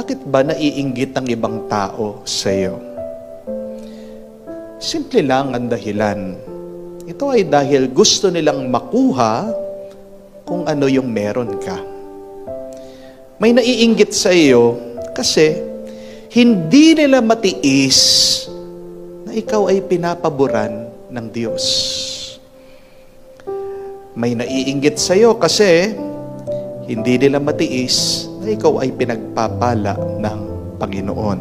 Bakit ba naiinggit ang ibang tao sa iyo? Simple lang ang dahilan. Ito ay dahil gusto nilang makuha kung ano yung meron ka. May naiinggit sa iyo kasi hindi nila matiis na ikaw ay pinapaboran ng Diyos. May naiinggit sa iyo kasi hindi nila matiis na ikaw ay pinagpapala ng Panginoon.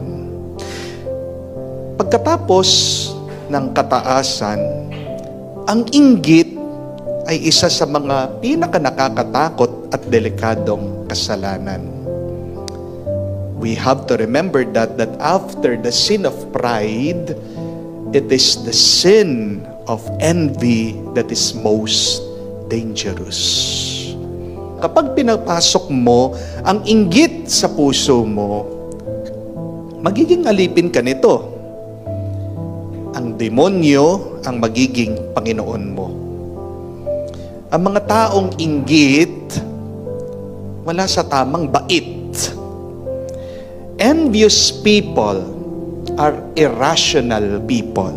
Pagkatapos ng kataasan, ang inggit ay isa sa mga pinakanakakatakot at delikadong kasalanan. We have to remember that after the sin of pride, it is the sin of envy that is most dangerous. Kapag pinapasok mo ang inggit sa puso mo, magiging alipin ka nito. Ang demonyo ang magiging Panginoon mo. Ang mga taong inggit, wala sa tamang bait. Envious people are irrational people.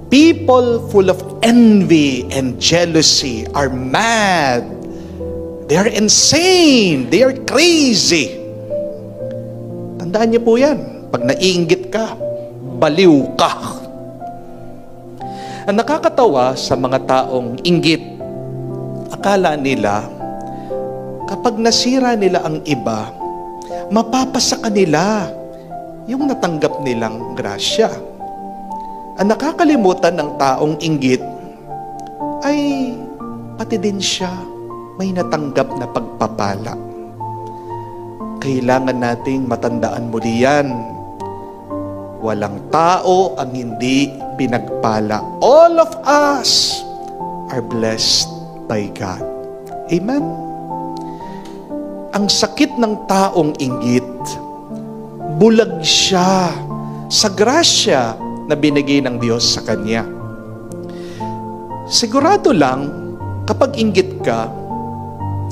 People full of envy and jealousy are mad. They are insane. They are crazy. Tandaan niyo po yan. Pag naiinggit ka, baliw ka. Ang nakakatawa sa mga taong inggit, akala nila, kapag nasira nila ang iba, mapapasa kanila yung natanggap nilang grasya. Ang nakakalimutan ng taong inggit ay pati din siya may natanggap na pagpapala. Kailangan nating matandaan muli yan. Walang tao ang hindi pinagpala. All of us are blessed by God. Amen? Ang sakit ng taong inggit, bulag siya sa grasya na binigay ng Diyos sa kanya. Sigurado lang, kapag inggit ka,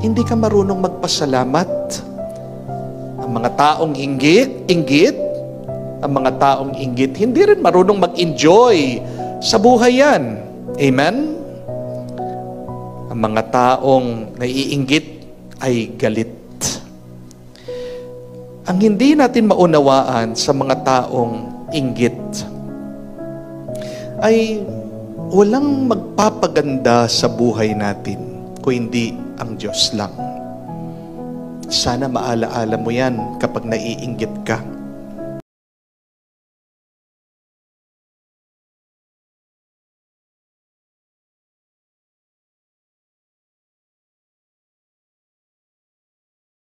hindi ka marunong magpasalamat. Ang mga taong inggit, ang mga taong inggit, hindi rin marunong mag-enjoy sa buhay yan. Amen? Ang mga taong naiinggit ay galit. Ang hindi natin maunawaan sa mga taong inggit ay walang magpapaganda sa buhay natin kung hindi ang Diyos lang. Sana maalaala mo yan kapag naiinggit ka.